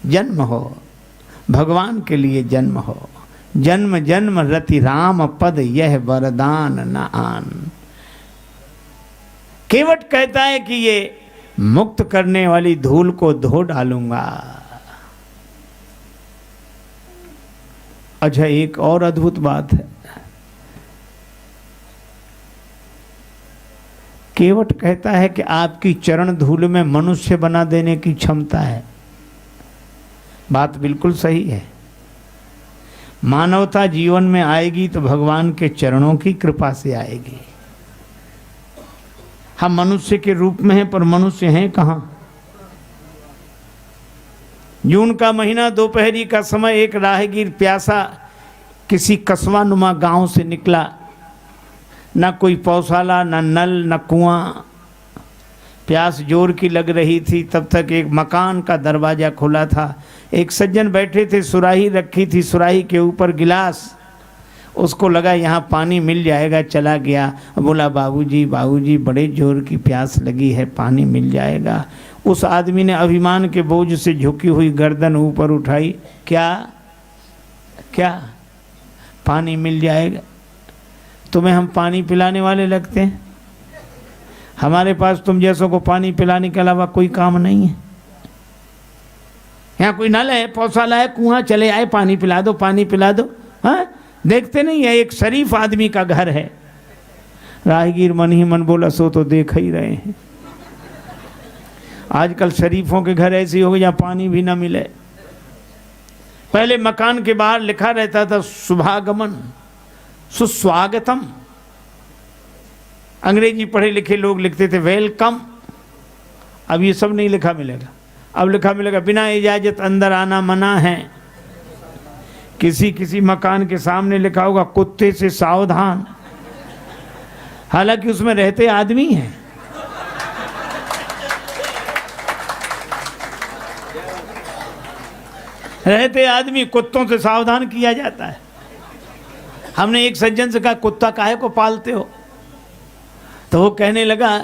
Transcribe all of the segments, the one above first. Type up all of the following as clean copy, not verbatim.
जन्म हो, भगवान के लिए जन्म हो। जन्म जन्म रति राम पद यह वरदान न आन। केवट कहता है कि ये मुक्त करने वाली धूल को धो डालूंगा। अच्छा, एक और अद्भुत बात है। केवट कहता है कि आपकी चरण धूल में मनुष्य बना देने की क्षमता है। बात बिल्कुल सही है। मानवता जीवन में आएगी तो भगवान के चरणों की कृपा से आएगी। हम मनुष्य के रूप में हैं, पर मनुष्य हैं कहाँ। जून का महीना, दोपहरी का समय, एक राहगीर प्यासा किसी कस्बा नुमा गांव से निकला। न कोई पौशाला, न नल, न कुआं। प्यास जोर की लग रही थी। तब तक एक मकान का दरवाज़ा खुला था। एक सज्जन बैठे थे, सुराही रखी थी, सुराही के ऊपर गिलास। उसको लगा यहाँ पानी मिल जाएगा, चला गया। बोला, बाबूजी बाबूजी बड़े जोर की प्यास लगी है, पानी मिल जाएगा। उस आदमी ने अभिमान के बोझ से झुकी हुई गर्दन ऊपर उठाई। क्या क्या पानी मिल जाएगा? तुम्हें हम पानी पिलाने वाले लगते हैं? हमारे पास तुम जैसों को पानी पिलाने के अलावा कोई काम नहीं है। यहाँ कोई नल है, पौशाला है, कुआं, चले आए पानी पिला दो, पानी पिला दो। हाँ, देखते नहीं है एक शरीफ आदमी का घर है। राहगीर मन ही मन बोला, सो तो देख ही रहे हैं। आजकल शरीफों के घर ऐसे हो गए जहाँ पानी भी ना मिले। पहले मकान के बाहर लिखा रहता था शुभागमन, सुस्वागतम। अंग्रेजी पढ़े लिखे लोग लिखते थे वेलकम। अब ये सब नहीं लिखा मिलेगा। अब लिखा मिलेगा बिना इजाजत अंदर आना मना है। किसी किसी मकान के सामने लिखा होगा कुत्ते से सावधान। हालांकि उसमें रहते आदमी हैं। रहते आदमी, कुत्तों से सावधान किया जाता है। हमने एक सज्जन से कहा, कुत्ता काहे को पालते हो? तो वो कहने लगा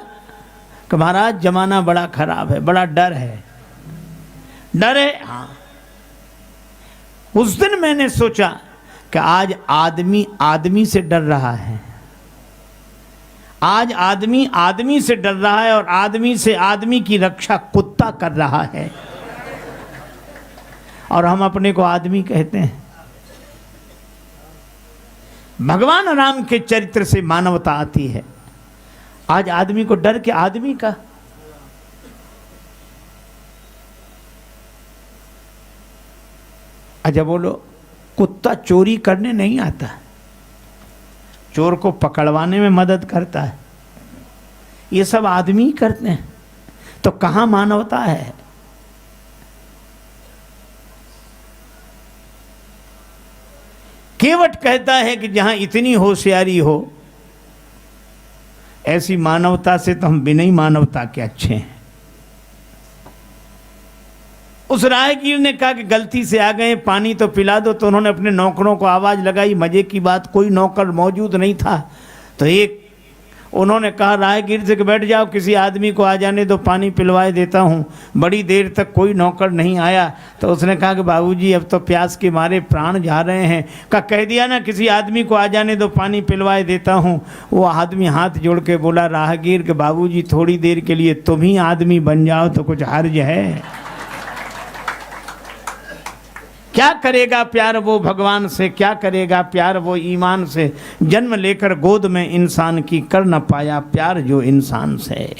कि महाराज जमाना बड़ा खराब है, बड़ा डर है। डर है? हाँ। उस दिन मैंने सोचा कि आज आदमी आदमी से डर रहा है। आज आदमी आदमी से डर रहा है और आदमी से आदमी की रक्षा कुत्ता कर रहा है। और हम अपने को आदमी कहते हैं। भगवान राम के चरित्र से मानवता आती है। आज आदमी को डर के आदमी का। अच्छा बोलो, कुत्ता चोरी करने नहीं आता, चोर को पकड़वाने में मदद करता है। ये सब आदमी ही करते हैं, तो कहाँ मानवता है? केवट कहता है कि जहां इतनी होशियारी हो, ऐसी मानवता से तो हम बिना ही मानवता के अच्छे हैं। उस राहगीर ने कहा कि गलती से आ गए, पानी तो पिला दो। तो उन्होंने अपने नौकरों को आवाज़ लगाई। मज़े की बात, कोई नौकर मौजूद नहीं था। तो एक उन्होंने कहा राहगीर से कि बैठ जाओ, किसी आदमी को आ जाने दो, पानी पिलवाए देता हूँ। बड़ी देर तक कोई नौकर नहीं आया। तो उसने कहा कि बाबूजी अब तो प्यास के मारे प्राण जा रहे हैं। कह दिया ना, किसी आदमी को आ जाने दो, पानी पिलवाए देता हूँ। वो आदमी हाथ जोड़ के बोला राहगीर के बाबूजी थोड़ी देर के लिए तुम ही आदमी बन जाओ तो कुछ हर्ज है? क्या करेगा प्यार वो भगवान से, क्या करेगा प्यार वो ईमान से। जन्म लेकर गोद में इंसान की कर न पाया प्यार जो इंसान से।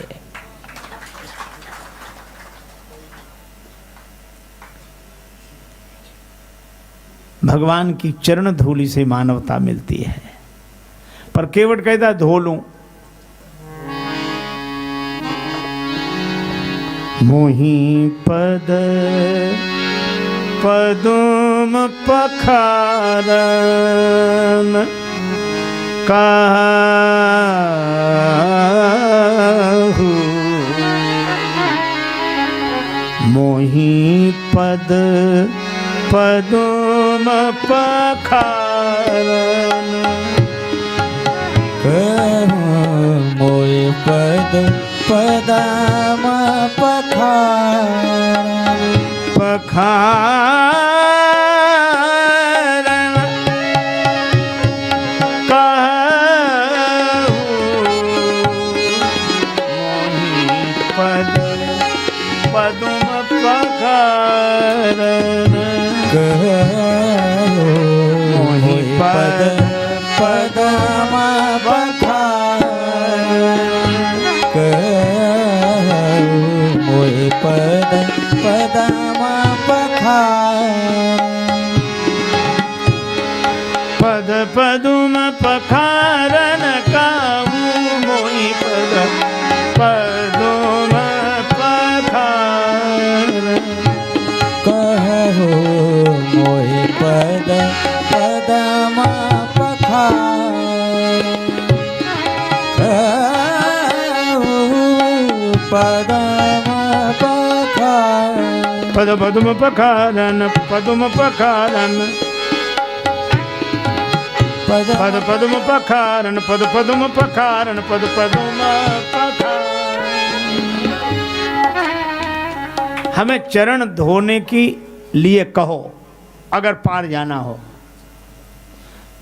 भगवान की चरण धूलि से मानवता मिलती है। पर केवट कहता धो लूं। मोही पद पदुम पखारन काहू, मोही पद पदुम पखारन कहूँ मोय पद पदम पखारन पखारन कहूँ मोहि पद पदुम पखारन मोहि पद पदम पखारन मोहि पद पदम पखारन पद पदुम पखारन कहूँ मोहि पद पदुम पखारन कहु मोहि पद पदम पखारन कहु पदम पखारन पद पदुम पखारन पदुम पखारन पद पद पदुम पखारन पद पदुम पखारन पद पदुम पखारन। हमें चरण धोने की लिए कहो अगर पार जाना हो।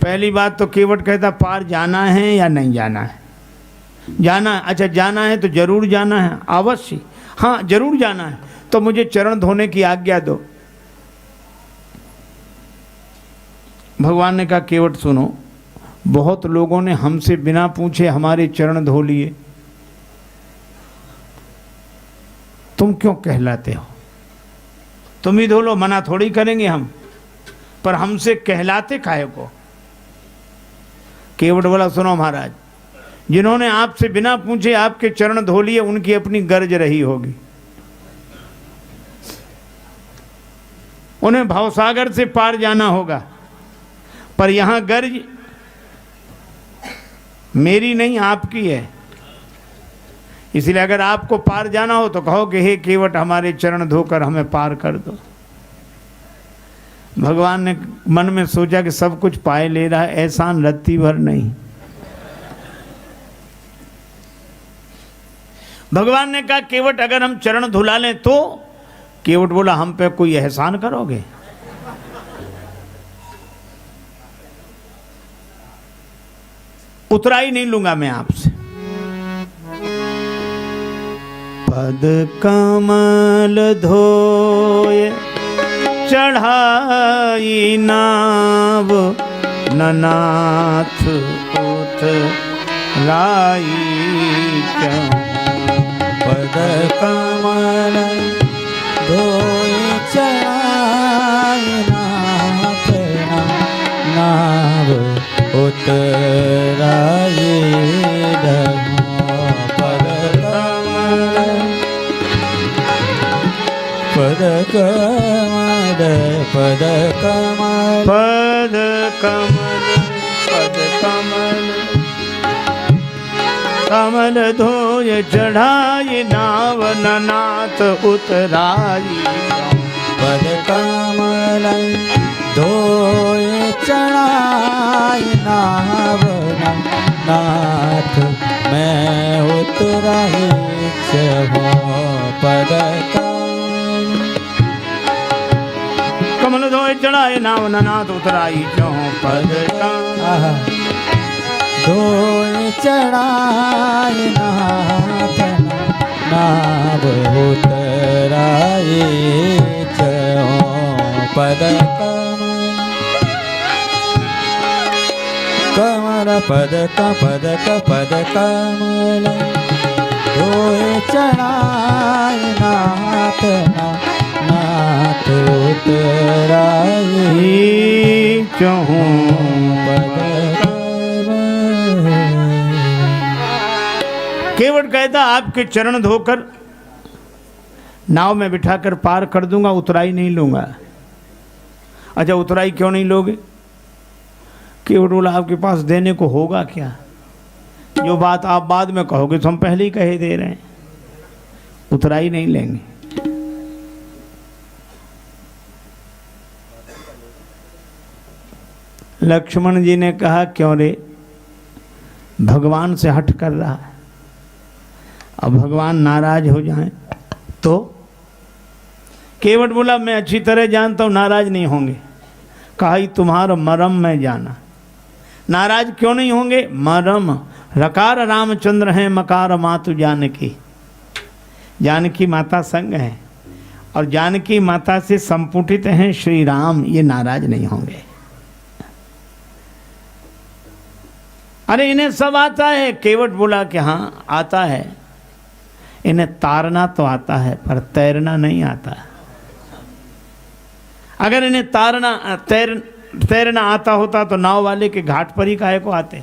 पहली बात तो केवट कहता पार जाना है या नहीं जाना है। जाना है, अच्छा जाना है तो जरूर जाना है, अवश्य हाँ जरूर जाना है, तो मुझे चरण धोने की आज्ञा दो। भगवान ने कहा केवट सुनो, बहुत लोगों ने हमसे बिना पूछे हमारे चरण धो लिए, तुम क्यों कहलाते हो? तुम ही धो लो, मना थोड़ी करेंगे हम, पर हमसे कहलाते काहे को? केवट बोला सुनो महाराज, जिन्होंने आपसे बिना पूछे आपके चरण धो लिए उनकी अपनी गर्ज रही होगी। उन्हें भवसागर से पार जाना होगा, पर यहां गर्ज मेरी नहीं आपकी है। इसलिए अगर आपको पार जाना हो तो कहो कि हे केवट हमारे चरण धोकर हमें पार कर दो। भगवान ने मन में सोचा कि सब कुछ पाए ले रहा है, एहसान रत्ती भर नहीं। भगवान ने कहा केवट अगर हम चरण धुला लें तो? केवट बोला हम पे कोई एहसान करोगे? उतराई नहीं लूंगा मैं आपसे। पद कमल धोए चढ़ाई नाव ननाथ उतराई पद कमल धोए चढ़ाई नाथ नाव उतराई पद कमल पद कमल पद कमल पद कमल पद कमल कमल धोए चढ़ाई नाव ननाथ उतराई पद कमल धोए चढ़ाई नाव नाथ मैं उतराई हो पद कमल धोए चढ़ाए नाव ननाथ उतराई जो पद धोए चढ़ाई नाथ नाव उतराई पद कमल पद पद पद कमल धोए चढ़ाई नाथ नाथ उतराई चहूँ पद केवट कहता आपके चरण धोकर नाव में बिठाकर पार कर दूंगा, उतराई नहीं लूंगा। अच्छा उतराई क्यों नहीं लोगे? केवट बोला आपके पास देने को होगा क्या? जो बात आप बाद में कहोगे तो हम पहले ही कहे दे रहे हैं, उतराई नहीं लेंगे। लक्ष्मण जी ने कहा क्यों रे, भगवान से हट कर रहा है, अब भगवान नाराज हो जाएं तो केवट बोला मैं अच्छी तरह जानता हूँ नाराज नहीं होंगे। कहा ही तुम्हारा मरम मैं जाना। नाराज क्यों नहीं होंगे? मरम रकार रामचंद्र हैं, मकार मातु जानकी। जानकी माता संग है और जानकी माता से संपुटित हैं श्री राम, ये नाराज नहीं होंगे। अरे इन्हें सब आता है। केवट बोला कि हाँ आता है, इन्हें तारना तो आता है पर तैरना नहीं आता। अगर इन्हें तैरना आता होता तो नाव वाले के घाट पर ही काहे को आते।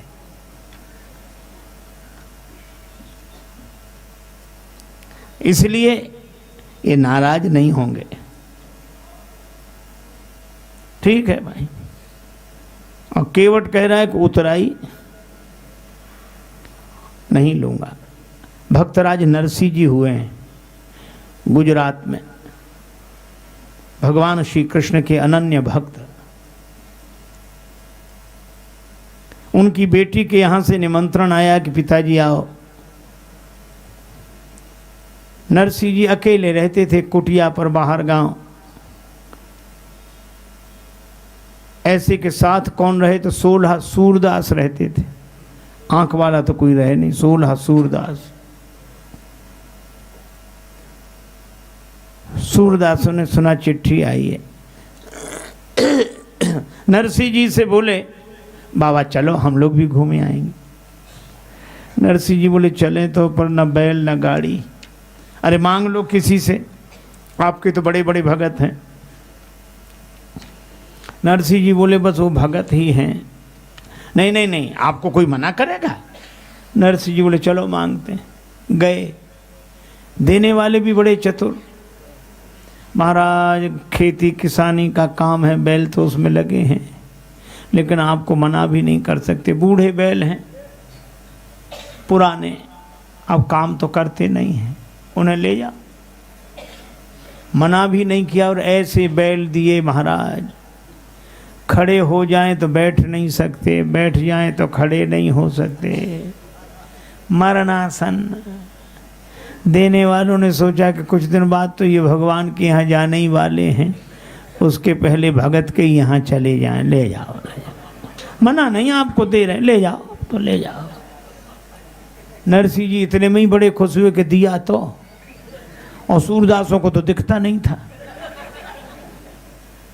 इसलिए ये नाराज नहीं होंगे। ठीक है भाई। और केवट कह रहा है कि उतराई नहीं लूंगा। भक्तराज नरसिंह जी हुए हैं गुजरात में, भगवान श्री कृष्ण के अनन्य भक्त। उनकी बेटी के यहां से निमंत्रण आया कि पिताजी आओ। नरसिंह जी अकेले रहते थे कुटिया पर बाहर गांव। ऐसे के साथ कौन रहे तो 16 सूरदास रहते थे। आंख वाला तो कोई रहे नहीं, 16 सूरदास। सूरदासों ने सुना चिट्ठी आई है। नरसिंह जी से बोले बाबा चलो हम लोग भी घूमे आएंगे। नरसिंह जी बोले चलें तो पर न बैल न गाड़ी। अरे मांग लो किसी से, आपके तो बड़े बड़े भगत हैं। नरसिंह जी बोले बस वो भगत ही हैं। नहीं नहीं नहीं, आपको कोई मना करेगा? नरसिंह जी बोले चलो मांगते हैं। गए। देने वाले भी बड़े चतुर। महाराज खेती किसानी का काम है, बैल तो उसमें लगे हैं, लेकिन आपको मना भी नहीं कर सकते। बूढ़े बैल हैं, पुराने, अब काम तो करते नहीं हैं, उन्हें ले जाओ। मना भी नहीं किया और ऐसे बैल दिए महाराज, खड़े हो जाएं तो बैठ नहीं सकते, बैठ जाएं तो खड़े नहीं हो सकते, मरणासन। देने वालों ने सोचा कि कुछ दिन बाद तो ये भगवान के यहाँ जाने ही वाले हैं, उसके पहले भगत के यहाँ चले जाएं। ले जाओ, ले जाओ। मना नहीं आपको दे रहे, ले जाओ तो ले जाओ। नरसिंह जी इतने में ही बड़े खुश हुए कि दिया तो, और सूरदासों को तो दिखता नहीं था।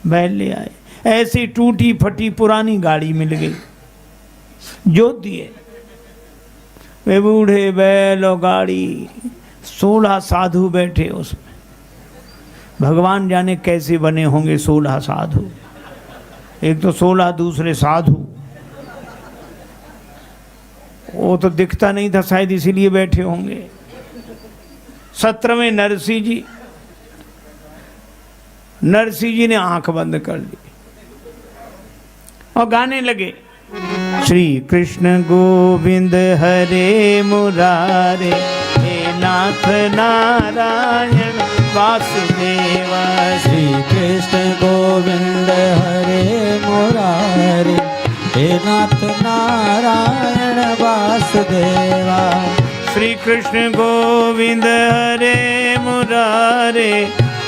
बैल ले आए। ऐसी टूटी फटी पुरानी गाड़ी मिल गई, जो दिए वे बूढ़े बैल और गाड़ी। 16 साधु बैठे उसमें। भगवान जाने कैसे बने होंगे 16 साधु। एक तो 16 दूसरे साधु। वो तो दिखता नहीं था, शायद इसीलिए बैठे होंगे। 17वें नरसिंह जी। नरसिंह जी ने आंख बंद कर ली और गाने लगे। श्री कृष्ण गोविंद हरे मुरारे, हे नाथ नारायण वासुदेवा। श्री कृष्ण गोविंद हरे मुरारे, हे नाथ नारायण वासुदेवा। श्री कृष्ण गोविंद हरे मुरारे,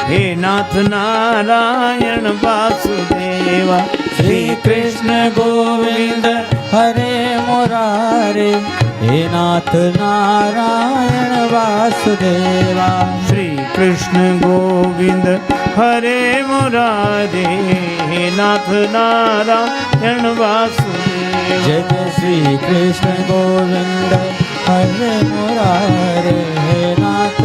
हे नाथ नारायण वासुदेवा। श्री कृष्ण गोविंद हरे मुरारे, हे नाथ नारायण वासुदेवा। श्री कृष्ण गोविंद हरे मुरारे, हे नाथ नारायण वासुदेवा। जय जय श्री कृष्ण गोविंद हरे मुरारे, हे नाथ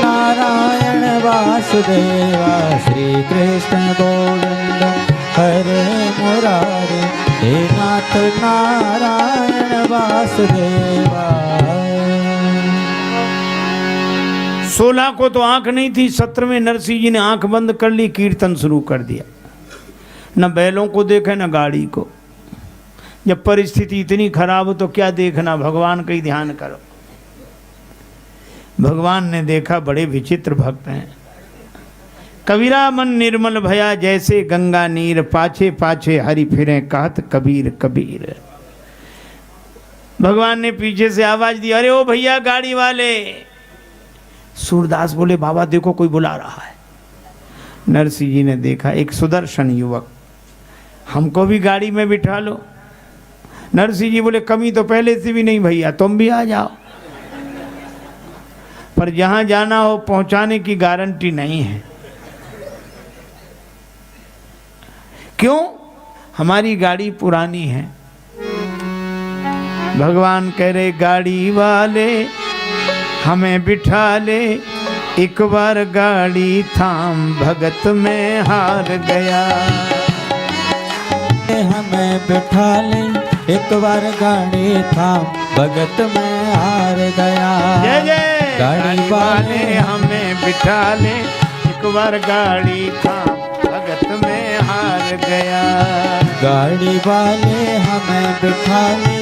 नारायण वासुदेवा। श्री कृष्ण गोविंद हरे मुरारे, हे नाथ नारायण वासुदेवा। 16 को तो आंख नहीं थी, 17वें नरसिंह जी ने आंख बंद कर ली, कीर्तन शुरू कर दिया। न बैलों को देखे न गाड़ी को। जब परिस्थिति इतनी खराब हो तो क्या देखना, भगवान का ही ध्यान करो। भगवान ने देखा बड़े विचित्र भक्त हैं। कबीरा मन निर्मल भया, जैसे गंगा नीर, पाछे पाछे हरि फिरे, कहत कबीर कबीर। भगवान ने पीछे से आवाज दी, अरे ओ भैया गाड़ी वाले। सूरदास बोले बाबा देखो कोई बुला रहा है। नरसिंह जी ने देखा एक सुदर्शन युवक, हमको भी गाड़ी में बिठा लो। नरसिंह जी बोले कमी तो पहले से भी नहीं भैया, तुम भी आ जाओ, पर जहां जाना हो पहुंचाने की गारंटी नहीं है। क्यों? हमारी गाड़ी पुरानी है। भगवान कह रहे गाड़ी वाले हमें बिठा ले, एक बार गाड़ी थाम भगत में हार गया। हमें बिठा ले, एक बार गाड़ी थाम भगत में हार गया। जय जय। गाड़ी वाले हमें बिठा ले, एक बार गाड़ी थाम भगत में हार गया। गाड़ी वाले हमें बिठा ले,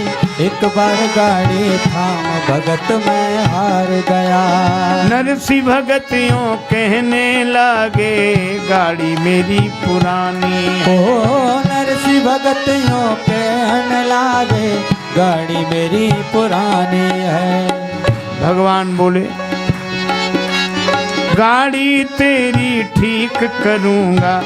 एक बार गाड़ी थाम भगत में हार गया। नरसिंह भगत यूं कहने लागे गाड़ी मेरी पुरानी है। ओ नरसिंह भगत यूं कहने लागे गाड़ी मेरी पुरानी है। भगवान बोले गाड़ी तेरी ठीक करूंगा,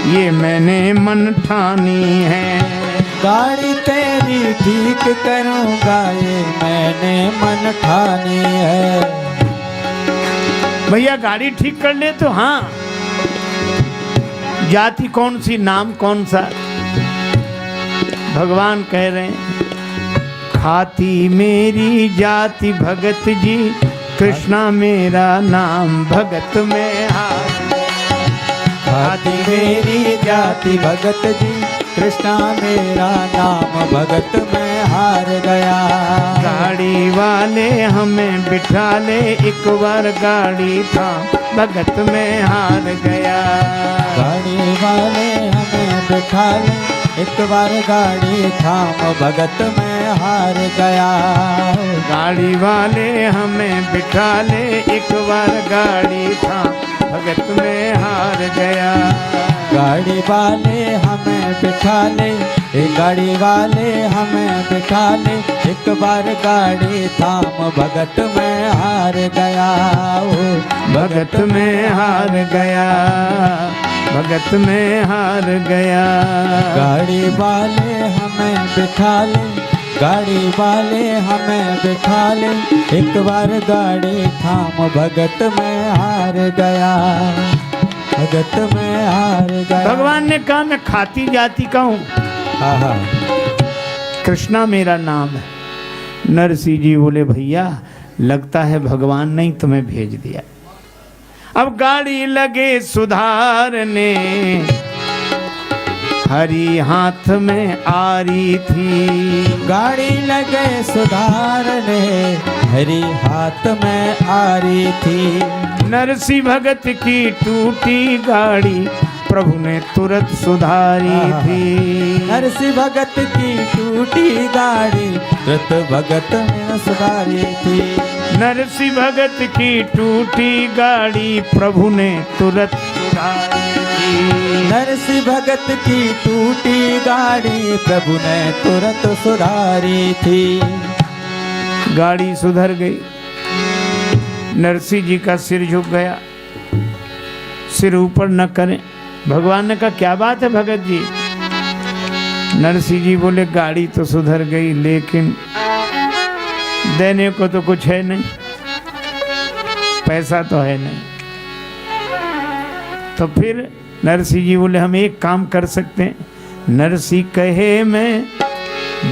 ये मैंने मन ठानी है। गाड़ी तेरी ठीक करूंगा, ये मैंने मन ठानी है। भैया गाड़ी ठीक कर ले तो हाँ, जाति कौन सी, नाम कौन सा? भगवान कह रहे हैं खाती मेरी जाति भगत जी, कृष्णा मेरा नाम भगत में हार। खाती मेरी जाति भगत जी, कृष्णा मेरा नाम भगत में हार गया। गाड़ी वाले हमें बिठा ले, एक बार गाड़ी था भगत में हार गया। गाड़ी वाले हमें बिठा ले, एक बार गाड़ी थाम भगत में हार गया। गाड़ी वाले हमें बिठा ले, एक बार गाड़ी था भगत में हार गया। गाड़ी वाले हमें बिठा ले, एक गाड़ी वाले हमें बिठा ले, एक बार गाड़ी थाम भगत में हार गया। ओ भगत में हार गया, भगत में हार गया। गाड़ी वाले हमें बिठा ले, गाड़ी वाले हमें बिठा ले, एक बार गाड़ी थाम भगत में हार गया। भगत में हार गया। भगवान ने कहा मैं खाती जाति का हूँ, कृष्णा मेरा नाम है। नरसिंह जी बोले भैया लगता है भगवान ने तुम्हें भेज दिया। अब गाड़ी लगे सुधारने, हरी हाथ में आ रही थी। गाड़ी लगे सुधारने, हरी हाथ में आ रही थी। नरसिंह भगत की टूटी गाड़ी प्रभु ने तुरंत सुधारी थी। नरसिंह भगत की टूटी गाड़ी तुरंत भगत ने सुधारी थी। नरसिंह भगत की टूटी गाड़ी प्रभु ने तुरंत सुधारी थी। नरसिंह भगत की टूटी गाड़ी प्रभु ने तुरंत सुधारी थी। गाड़ी सुधर गई। नरसिंह जी का सिर झुक गया, सिर ऊपर न करें। भगवान ने कहा क्या बात है भगत जी? नरसिंह जी बोले गाड़ी तो सुधर गई लेकिन देने को तो कुछ है नहीं, पैसा तो है नहीं। तो फिर नरसिंह जी बोले हम एक काम कर सकते हैं। नरसिंह कहे मैं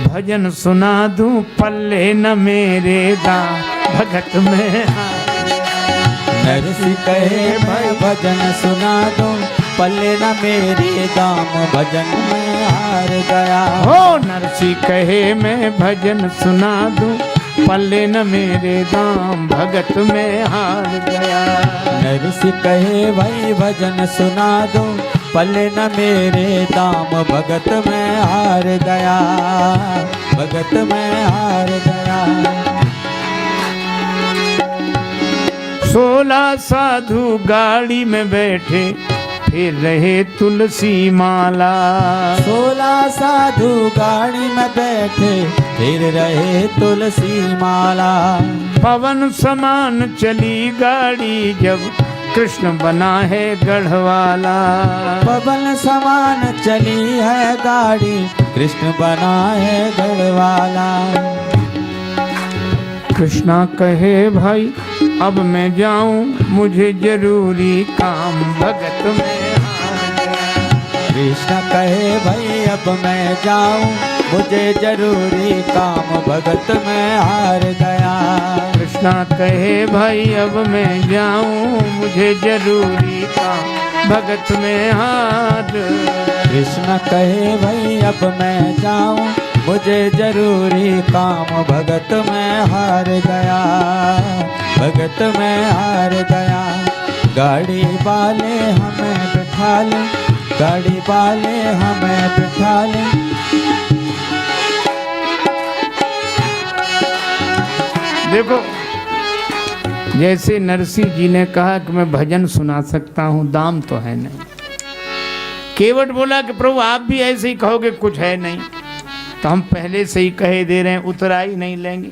भजन सुना दूं, पल्ले न मेरे दाम भगत में हार। नरसिंह कहे मैं भजन सुना दूं, पल्ले न मेरे दाम भजन में हार गया। हो नरसिंह कहे मैं भजन सुना दूं, पल्ले न मेरे दाम भगत में हार गया। नरसिंह कहे भाई भजन सुना दूं, पल्ले न मेरे दाम भगत में हार गया। भगत में हार गया। 16 साधु गाड़ी में बैठे फिर रहे तुलसी माला। 16 साधु गाड़ी में बैठे फिर रहे तुलसी माला। पवन समान चली गाड़ी जब कृष्ण बना है गढ़वाला। पवन समान चली है गाड़ी, कृष्ण बना है गढ़वाला। कृष्णा कहे भाई अब मैं जाऊं, मुझे जरूरी काम भगत में हार गया। कृष्ण कहे भाई अब मैं जाऊं, मुझे जरूरी काम भगत में हार गया। कृष्णा कहे भाई अब मैं जाऊं, मुझे जरूरी काम भगत में हार। कृष्ण कहे भाई अब मैं जाऊं, मुझे जरूरी काम भगत में हार गया। भगत में हार गया। गाड़ी वाले हमें बिठा ले, गाड़ी वाले हमें बिठा ले। देखो जैसे नरसिंह जी ने कहा कि मैं भजन सुना सकता हूँ, दाम तो है नहीं। केवट बोला कि प्रभु आप भी ऐसे ही कहोगे कुछ है नहीं, तो हम पहले से ही कहे दे रहे हैं, उतरा ही नहीं लेंगे।